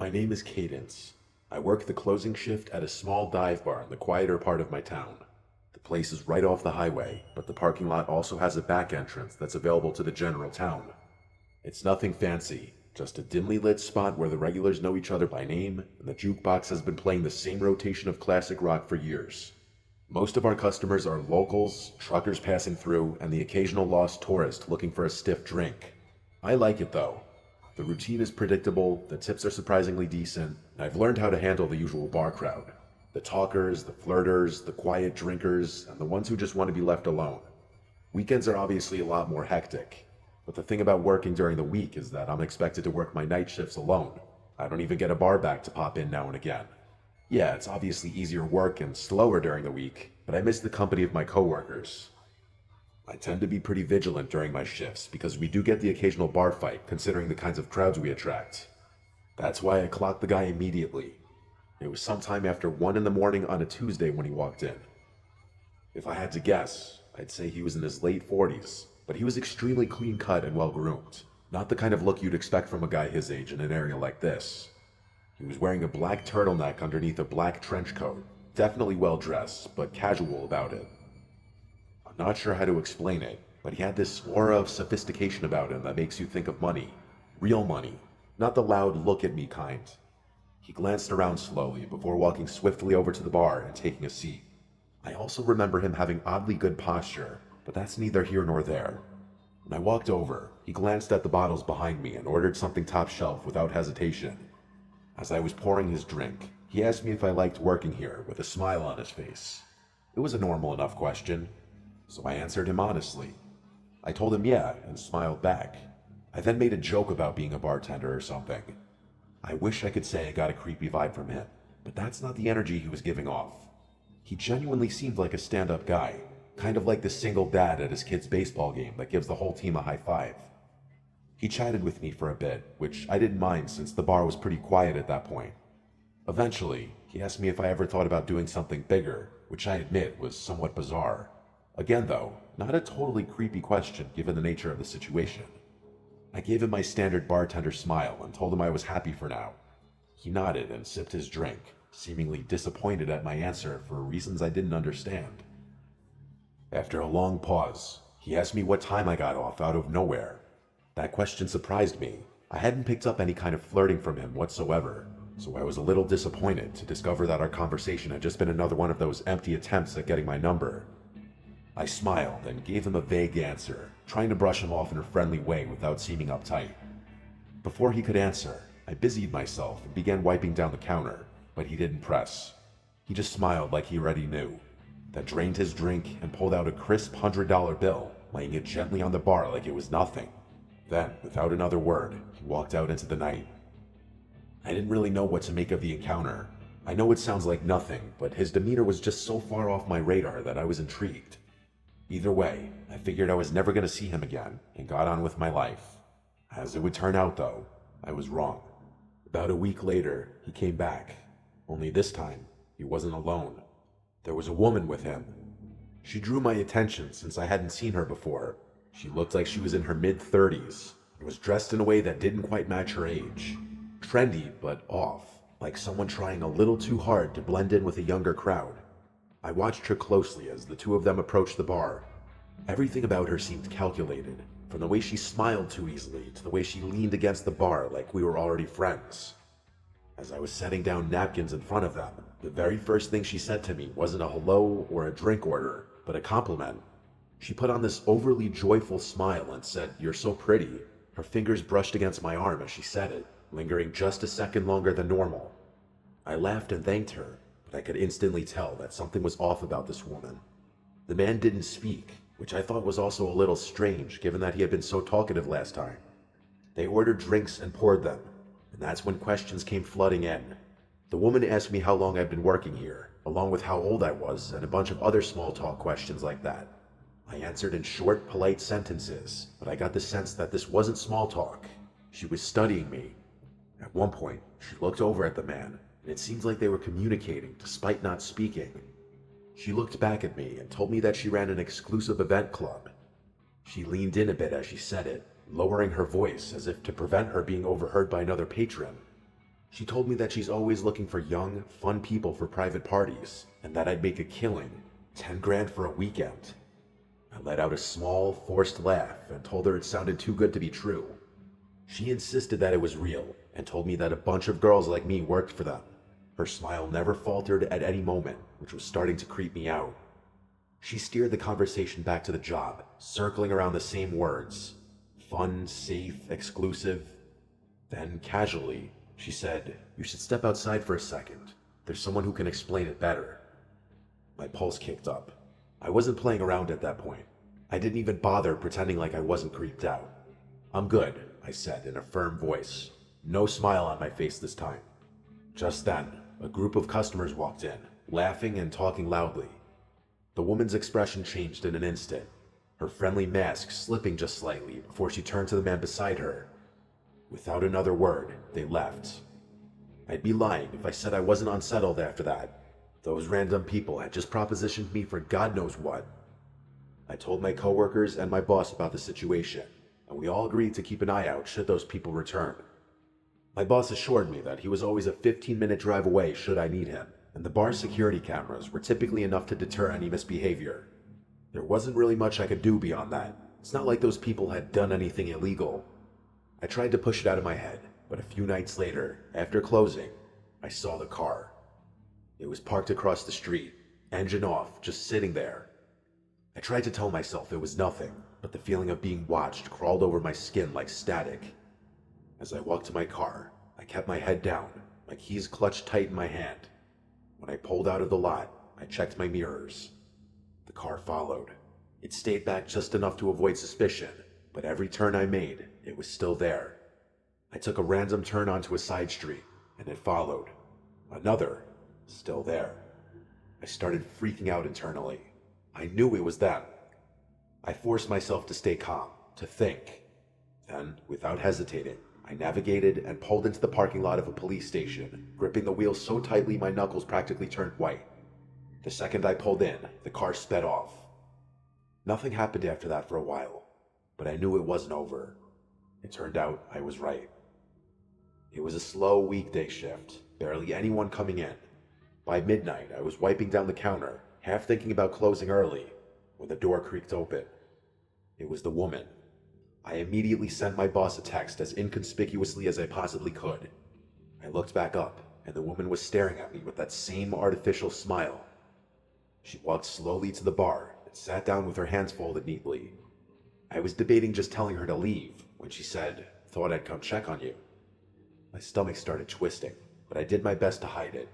My name is Cadence. I work the closing shift at a small dive bar in the quieter part of my town. The place is right off the highway, but the parking lot also has a back entrance that's available to the general town. It's nothing fancy, just a dimly lit spot where the regulars know each other by name, and the jukebox has been playing the same rotation of classic rock for years. Most of our customers are locals, truckers passing through, and the occasional lost tourist looking for a stiff drink. I like it though. The routine is predictable, the tips are surprisingly decent, and I've learned how to handle the usual bar crowd. The talkers, the flirters, the quiet drinkers, and the ones who just want to be left alone. Weekends are obviously a lot more hectic, but the thing about working during the week is that I'm expected to work my night shifts alone. I don't even get a bar back to pop in now and again. Yeah, it's obviously easier work and slower during the week, but I miss the company of my coworkers. I tend to be pretty vigilant during my shifts because we do get the occasional bar fight considering the kinds of crowds we attract. That's why I clocked the guy immediately. It was sometime after 1 in the morning on a Tuesday when he walked in. If I had to guess, I'd say he was in his late 40s, but he was extremely clean cut and well groomed. Not the kind of look you'd expect from a guy his age in an area like this. He was wearing a black turtleneck underneath a black trench coat. Definitely well dressed, but casual about it. I'm not sure how to explain it, but he had this aura of sophistication about him that makes you think of money. Real money. Not the loud look at me kind. He glanced around slowly before walking swiftly over to the bar and taking a seat. I also remember him having oddly good posture, but that's neither here nor there. When I walked over, he glanced at the bottles behind me and ordered something top shelf without hesitation. As I was pouring his drink, he asked me if I liked working here with a smile on his face. It was a normal enough question, so I answered him honestly. I told him yeah, and smiled back. I then made a joke about being a bartender or something. I wish I could say I got a creepy vibe from him, but that's not the energy he was giving off. He genuinely seemed like a stand-up guy, kind of like the single dad at his kid's baseball game that gives the whole team a high five. He chatted with me for a bit, which I didn't mind since the bar was pretty quiet at that point. Eventually, he asked me if I ever thought about doing something bigger, which I admit was somewhat bizarre. Again though, not a totally creepy question given the nature of the situation. I gave him my standard bartender smile and told him I was happy for now. He nodded and sipped his drink, seemingly disappointed at my answer for reasons I didn't understand. After a long pause, he asked me what time I got off out of nowhere. That question surprised me. I hadn't picked up any kind of flirting from him whatsoever, so I was a little disappointed to discover that our conversation had just been another one of those empty attempts at getting my number. I smiled and gave him a vague answer, trying to brush him off in a friendly way without seeming uptight. Before he could answer, I busied myself and began wiping down the counter, but he didn't press. He just smiled like he already knew, then drained his drink and pulled out a crisp $100 bill, laying it gently on the bar like it was nothing. Then, without another word, he walked out into the night. I didn't really know what to make of the encounter. I know it sounds like nothing, but his demeanor was just so far off my radar that I was intrigued. Either way, I figured I was never going to see him again and got on with my life. As it would turn out though, I was wrong. About a week later, he came back. Only this time, he wasn't alone. There was a woman with him. She drew my attention since I hadn't seen her before. She looked like she was in her mid-30s and was dressed in a way that didn't quite match her age. Trendy, but off, like someone trying a little too hard to blend in with a younger crowd. I watched her closely as the two of them approached the bar. Everything about her seemed calculated, from the way she smiled too easily to the way she leaned against the bar like we were already friends. As I was setting down napkins in front of them, the very first thing she said to me wasn't a hello or a drink order, but a compliment. She put on this overly joyful smile and said, "You're so pretty." Her fingers brushed against my arm as she said it, lingering just a second longer than normal. I laughed and thanked her, but I could instantly tell that something was off about this woman. The man didn't speak, which I thought was also a little strange given that he had been so talkative last time. They ordered drinks and poured them, and that's when questions came flooding in. The woman asked me how long I'd been working here, along with how old I was and a bunch of other small talk questions like that. I answered in short, polite sentences, but I got the sense that this wasn't small talk. She was studying me. At one point, she looked over at the man, and it seemed like they were communicating despite not speaking. She looked back at me and told me that she ran an exclusive event club. She leaned in a bit as she said it, lowering her voice as if to prevent her being overheard by another patron. She told me that she's always looking for young, fun people for private parties, and that I'd make a killing, 10 grand for a weekend. I let out a small, forced laugh and told her it sounded too good to be true. She insisted that it was real, and told me that a bunch of girls like me worked for them. Her smile never faltered at any moment, which was starting to creep me out. She steered the conversation back to the job, circling around the same words. Fun, safe, exclusive. Then, casually, she said, "You should step outside for a second. There's someone who can explain it better." My pulse kicked up. I wasn't playing around at that point. I didn't even bother pretending like I wasn't creeped out. "I'm good," I said in a firm voice. No smile on my face this time. Just then, a group of customers walked in, laughing and talking loudly. The woman's expression changed in an instant, her friendly mask slipping just slightly before she turned to the man beside her. Without another word, they left. I'd be lying if I said I wasn't unsettled after that. Those random people had just propositioned me for God knows what. I told my coworkers and my boss about the situation, and we all agreed to keep an eye out should those people return. My boss assured me that he was always a 15-minute drive away should I need him, and the bar's security cameras were typically enough to deter any misbehavior. There wasn't really much I could do beyond that. It's not like those people had done anything illegal. I tried to push it out of my head, but a few nights later, after closing, I saw the car. It was parked across the street, engine off, just sitting there. I tried to tell myself it was nothing, but the feeling of being watched crawled over my skin like static. As I walked to my car, I kept my head down, my keys clutched tight in my hand. When I pulled out of the lot, I checked my mirrors. The car followed. It stayed back just enough to avoid suspicion, but every turn I made, it was still there. I took a random turn onto a side street, and it followed. Another, still there. I started freaking out internally. I knew it was them. I forced myself to stay calm, to think. Then, without hesitating, I navigated and pulled into the parking lot of a police station, gripping the wheel so tightly my knuckles practically turned white. The second I pulled in, the car sped off. Nothing happened after that for a while, but I knew it wasn't over. It turned out I was right. It was a slow weekday shift, barely anyone coming in. By midnight, I was wiping down the counter, half thinking about closing early, when the door creaked open. It was the woman. I immediately sent my boss a text as inconspicuously as I possibly could. I looked back up, and the woman was staring at me with that same artificial smile. She walked slowly to the bar and sat down with her hands folded neatly. I was debating just telling her to leave when she said, "Thought I'd come check on you." My stomach started twisting, but I did my best to hide it.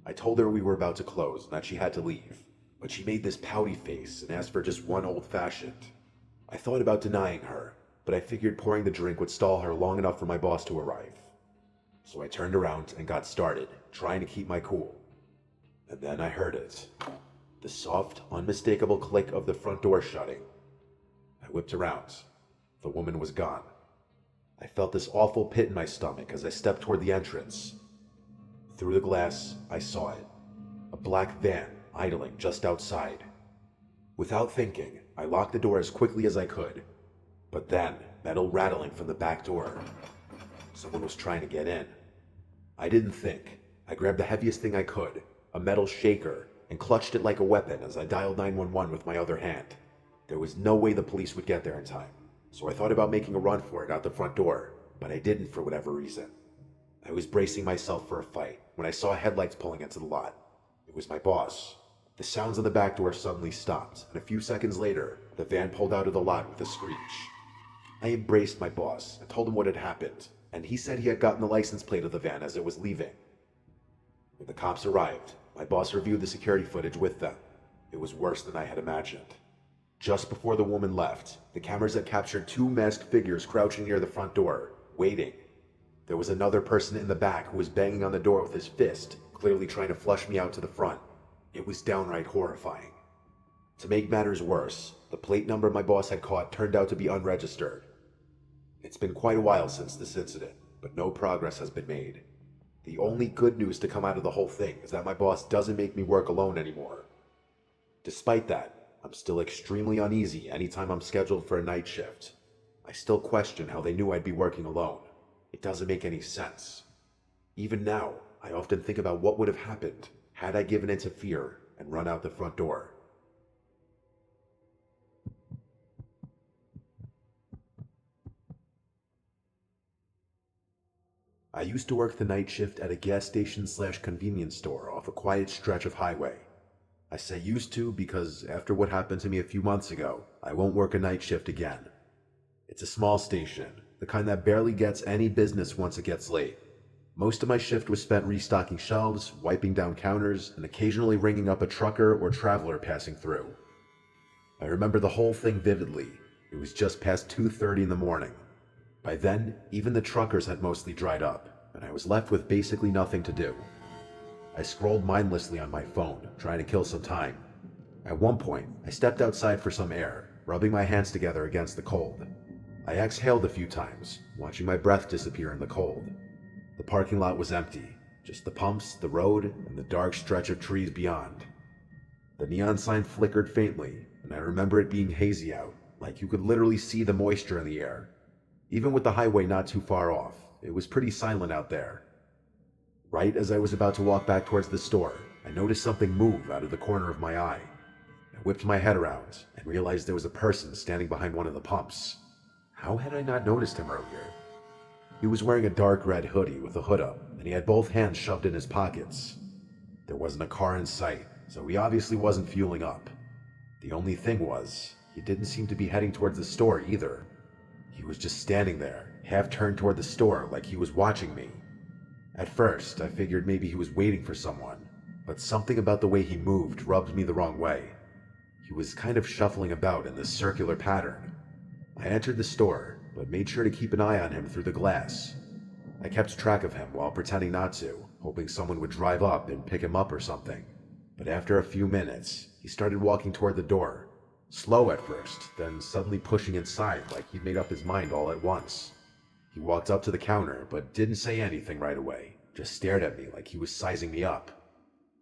I told her we were about to close and that she had to leave, but she made this pouty face and asked for just one old-fashioned. I thought about denying her, but I figured pouring the drink would stall her long enough for my boss to arrive. So I turned around and got started, trying to keep my cool. And then I heard it. The soft, unmistakable click of the front door shutting. I whipped around. The woman was gone. I felt this awful pit in my stomach as I stepped toward the entrance. Through the glass, I saw it. A black van idling just outside. Without thinking, I locked the door as quickly as I could. But then, metal rattling from the back door. Someone was trying to get in. I didn't think. I grabbed the heaviest thing I could, a metal shaker, and clutched it like a weapon as I dialed 911 with my other hand. There was no way the police would get there in time, so I thought about making a run for it out the front door, but I didn't for whatever reason. I was bracing myself for a fight when I saw headlights pulling into the lot. It was my boss. The sounds on the back door suddenly stopped, and a few seconds later, the van pulled out of the lot with a screech. I embraced my boss and told him what had happened, and he said he had gotten the license plate of the van as it was leaving. When the cops arrived, my boss reviewed the security footage with them. It was worse than I had imagined. Just before the woman left, the cameras had captured two masked figures crouching near the front door, waiting. There was another person in the back who was banging on the door with his fist, clearly trying to flush me out to the front. It was downright horrifying. To make matters worse, the plate number my boss had caught turned out to be unregistered. It's been quite a while since this incident, but no progress has been made. The only good news to come out of the whole thing is that my boss doesn't make me work alone anymore. Despite that, I'm still extremely uneasy anytime I'm scheduled for a night shift. I still question how they knew I'd be working alone. It doesn't make any sense. Even now, I often think about what would have happened had I given in to fear and run out the front door. I used to work the night shift at a gas station slash convenience store off a quiet stretch of highway. I say used to because after what happened to me a few months ago, I won't work a night shift again. It's a small station, the kind that barely gets any business once it gets late. Most of my shift was spent restocking shelves, wiping down counters, and occasionally ringing up a trucker or traveler passing through. I remember the whole thing vividly. It was just past 2:30 in the morning. By then, even the truckers had mostly dried up, and I was left with basically nothing to do. I scrolled mindlessly on my phone, trying to kill some time. At one point, I stepped outside for some air, rubbing my hands together against the cold. I exhaled a few times, watching my breath disappear in the cold. The parking lot was empty, just the pumps, the road, and the dark stretch of trees beyond. The neon sign flickered faintly, and I remember it being hazy out, like you could literally see the moisture in the air. Even with the highway not too far off, it was pretty silent out there. Right as I was about to walk back towards the store, I noticed something move out of the corner of my eye. I whipped my head around and realized there was a person standing behind one of the pumps. How had I not noticed him earlier? He was wearing a dark red hoodie with a hood up, and he had both hands shoved in his pockets. There wasn't a car in sight, so he obviously wasn't fueling up. The only thing was, he didn't seem to be heading towards the store either. He was just standing there, half turned toward the store like he was watching me. At first, I figured maybe he was waiting for someone, but something about the way he moved rubbed me the wrong way. He was kind of shuffling about in this circular pattern. I entered the store, but made sure to keep an eye on him through the glass. I kept track of him while pretending not to, hoping someone would drive up and pick him up or something. But after a few minutes, he started walking toward the door. Slow at first, then suddenly pushing inside like he'd made up his mind all at once. He walked up to the counter, but didn't say anything right away, just stared at me like he was sizing me up.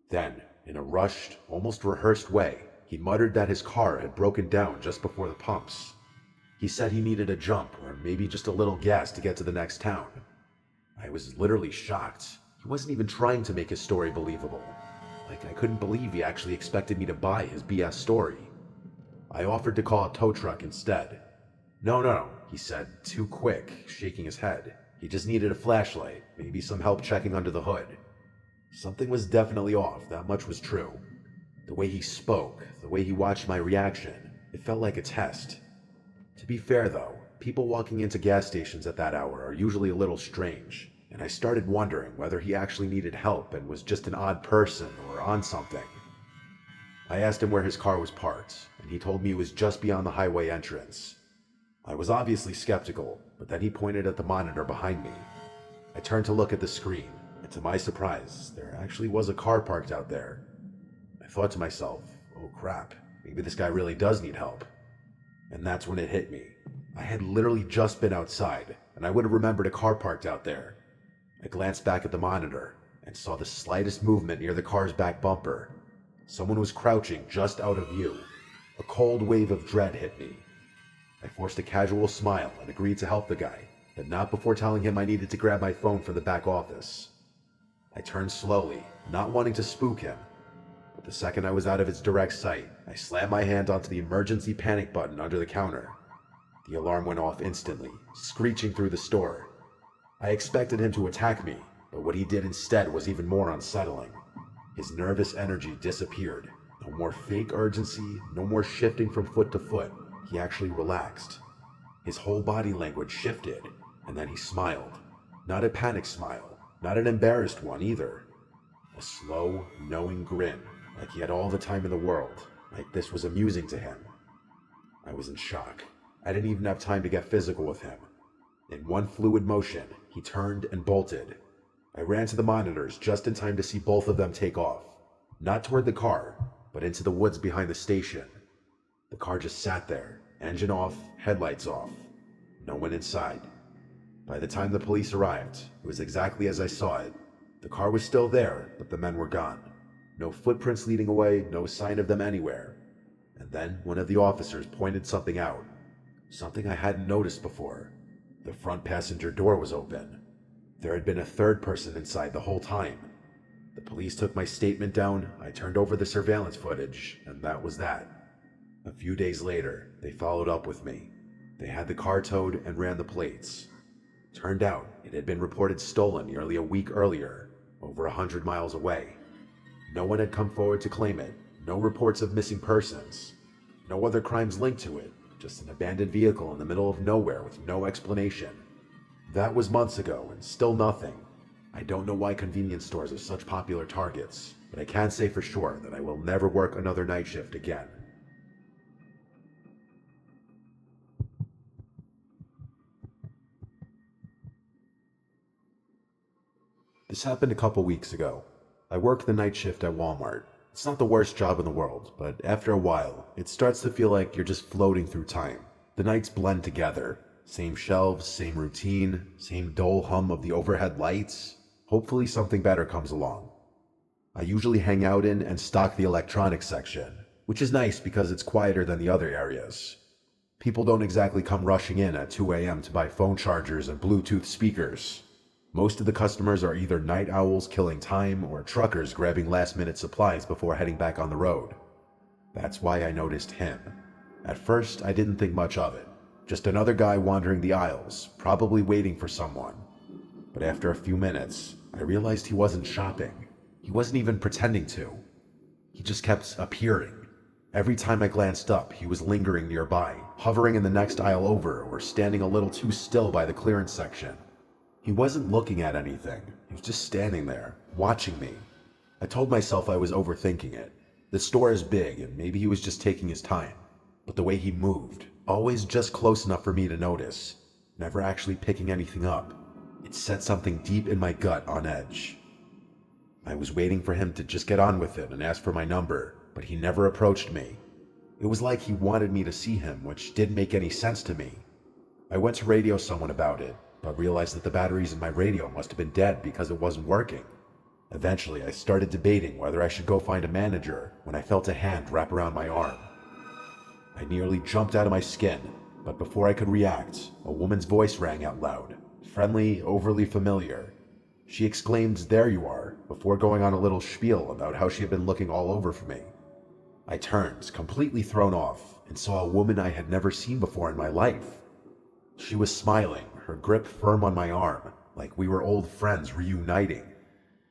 Then, in a rushed, almost rehearsed way, he muttered that his car had broken down just before the pumps. He said he needed a jump, or maybe just a little gas to get to the next town. I was literally shocked. He wasn't even trying to make his story believable. Like I couldn't believe he actually expected me to buy his BS story. I offered to call a tow truck instead. No, he said, too quick, shaking his head. He just needed a flashlight, maybe some help checking under the hood. Something was definitely off, that much was true. The way he spoke, the way he watched my reaction, it felt like a test. To be fair though, people walking into gas stations at that hour are usually a little strange, and I started wondering whether he actually needed help and was just an odd person or on something. I asked him where his car was parked, and he told me it was just beyond the highway entrance. I was obviously skeptical, but then he pointed at the monitor behind me. I turned to look at the screen, and to my surprise, there actually was a car parked out there. I thought to myself, oh crap, maybe this guy really does need help. And that's when it hit me. I had literally just been outside, and I would have remembered a car parked out there. I glanced back at the monitor, and saw the slightest movement near the car's back bumper. Someone was crouching just out of view. A cold wave of dread hit me. I forced a casual smile and agreed to help the guy, but not before telling him I needed to grab my phone from the back office. I turned slowly, not wanting to spook him, but the second I was out of his direct sight, I slammed my hand onto the emergency panic button under the counter. The alarm went off instantly, screeching through the store. I expected him to attack me, but what he did instead was even more unsettling. His nervous energy disappeared. No more fake urgency, no more shifting from foot to foot. He actually relaxed. His whole body language shifted, and then he smiled. Not a panic smile, not an embarrassed one either. A slow, knowing grin, like he had all the time in the world, like this was amusing to him. I was in shock. I didn't even have time to get physical with him. In one fluid motion, he turned and bolted. I ran to the monitors just in time to see both of them take off. Not toward the car, but into the woods behind the station. The car just sat there, engine off, headlights off. No one inside. By the time the police arrived, it was exactly as I saw it. The car was still there, but the men were gone. No footprints leading away, no sign of them anywhere. And then one of the officers pointed something out. Something I hadn't noticed before. The front passenger door was open. There had been a third person inside the whole time. The police took my statement down, I turned over the surveillance footage, and that was that. A few days later, they followed up with me. They had the car towed and ran the plates. Turned out, it had been reported stolen nearly a week earlier, over 100 miles away. No one had come forward to claim it, no reports of missing persons, no other crimes linked to it, just an abandoned vehicle in the middle of nowhere with no explanation. That was months ago, and still nothing. I don't know why convenience stores are such popular targets, but I can say for sure that I will never work another night shift again. This happened a couple weeks ago. I work the night shift at Walmart. It's not the worst job in the world, but after a while, it starts to feel like you're just floating through time. The nights blend together. Same shelves, same routine, same dull hum of the overhead lights. Hopefully something better comes along. I usually hang out in and stock the electronics section, which is nice because it's quieter than the other areas. People don't exactly come rushing in at 2 a.m. to buy phone chargers and Bluetooth speakers. Most of the customers are either night owls killing time or truckers grabbing last-minute supplies before heading back on the road. That's why I noticed him. At first, I didn't think much of it. Just another guy wandering the aisles, probably waiting for someone. But after a few minutes, I realized he wasn't shopping. He wasn't even pretending to. He just kept appearing. Every time I glanced up, he was lingering nearby, hovering in the next aisle over, or standing a little too still by the clearance section. He wasn't looking at anything. He was just standing there, watching me. I told myself I was overthinking it. The store is big, and maybe he was just taking his time. But the way he moved, always just close enough for me to notice, never actually picking anything up, it set something deep in my gut on edge. I was waiting for him to just get on with it and ask for my number, but he never approached me. It was like he wanted me to see him, which didn't make any sense to me. I went to radio someone about it, but realized that the batteries in my radio must have been dead because it wasn't working. Eventually, I started debating whether I should go find a manager when I felt a hand wrap around my arm. I nearly jumped out of my skin, but before I could react, a woman's voice rang out loud, friendly, overly familiar. She exclaimed, "There you are," before going on a little spiel about how she had been looking all over for me. I turned, completely thrown off, and saw a woman I had never seen before in my life. She was smiling, her grip firm on my arm, like we were old friends reuniting.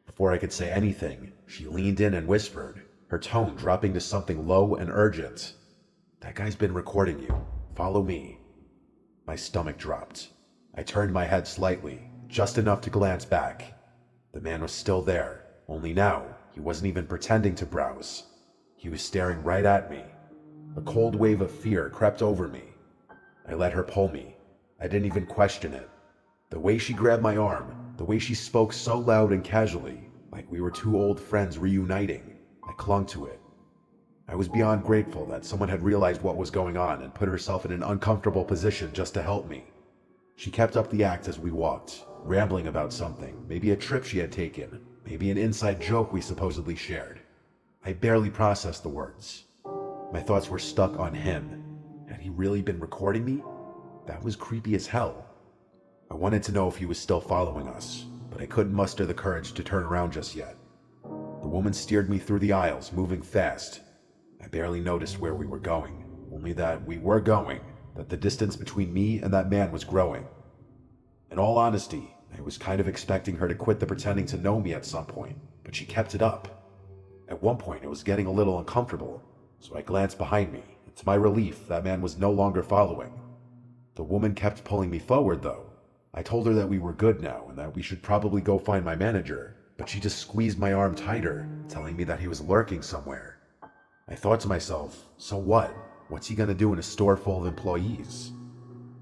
Before I could say anything, she leaned in and whispered, her tone dropping to something low and urgent. "That guy's been recording you. Follow me." My stomach dropped. I turned my head slightly, just enough to glance back. The man was still there, only now he wasn't even pretending to browse. He was staring right at me. A cold wave of fear crept over me. I let her pull me. I didn't even question it. The way she grabbed my arm, the way she spoke so loud and casually, like we were two old friends reuniting, I clung to it. I was beyond grateful that someone had realized what was going on and put herself in an uncomfortable position just to help me. She kept up the act as we walked, rambling about something, maybe a trip she had taken, maybe an inside joke we supposedly shared. I barely processed the words. My thoughts were stuck on him. Had he really been recording me? That was creepy as hell. I wanted to know if he was still following us, but I couldn't muster the courage to turn around just yet. The woman steered me through the aisles, moving fast. I barely noticed where we were going, only that we were going, that the distance between me and that man was growing. In all honesty, I was kind of expecting her to quit the pretending to know me at some point, but she kept it up. At one point, it was getting a little uncomfortable, so I glanced behind me, and to my relief, that man was no longer following. The woman kept pulling me forward, though. I told her that we were good now and that we should probably go find my manager, but she just squeezed my arm tighter, telling me that he was lurking somewhere. I thought to myself, so what? What's he gonna do in a store full of employees?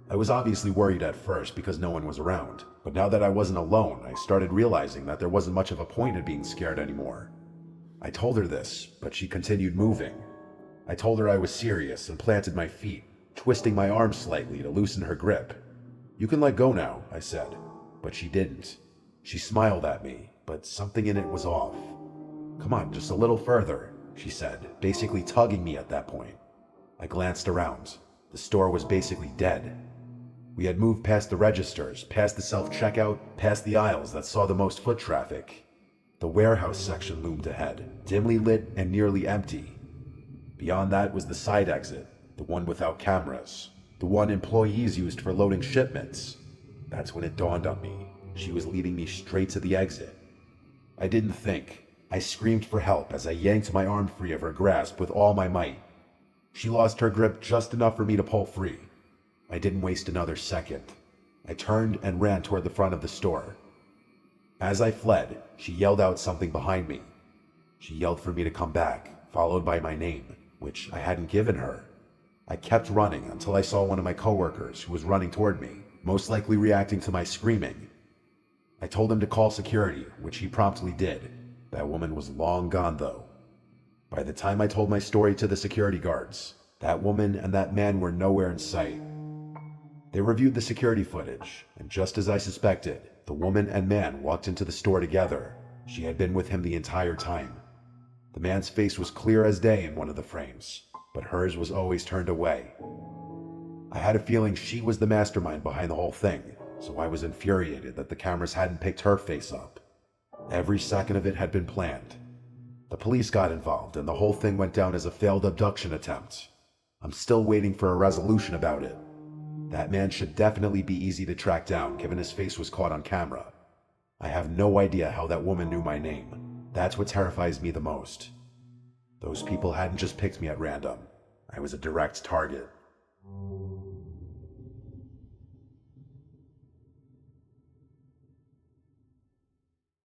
I was obviously worried at first because no one was around, but now that I wasn't alone, I started realizing that there wasn't much of a point in being scared anymore. I told her this, but she continued moving. I told her I was serious and planted my feet, twisting my arm slightly to loosen her grip. "You can let go now," I said, but she didn't. She smiled at me, but something in it was off. "Come on, just a little further," she said, basically tugging me at that point. I glanced around. The store was basically dead. We had moved past the registers, past the self-checkout, past the aisles that saw the most foot traffic. The warehouse section loomed ahead, dimly lit and nearly empty. Beyond that was the side exit, the one without cameras, the one employees used for loading shipments. That's when it dawned on me. She was leading me straight to the exit. I didn't think. I screamed for help as I yanked my arm free of her grasp with all my might. She lost her grip just enough for me to pull free. I didn't waste another second. I turned and ran toward the front of the store. As I fled, she yelled out something behind me. She yelled for me to come back, followed by my name, which I hadn't given her. I kept running until I saw one of my coworkers who was running toward me, most likely reacting to my screaming. I told him to call security, which he promptly did. That woman was long gone, though. By the time I told my story to the security guards, that woman and that man were nowhere in sight. They reviewed the security footage, and just as I suspected, the woman and man walked into the store together. She had been with him the entire time. The man's face was clear as day in one of the frames, but hers was always turned away. I had a feeling she was the mastermind behind the whole thing, so I was infuriated that the cameras hadn't picked her face up. Every second of it had been planned. The police got involved, and the whole thing went down as a failed abduction attempt. I'm still waiting for a resolution about it. That man should definitely be easy to track down, given his face was caught on camera. I have no idea how that woman knew my name. That's what terrifies me the most. Those people hadn't just picked me at random. I was a direct target.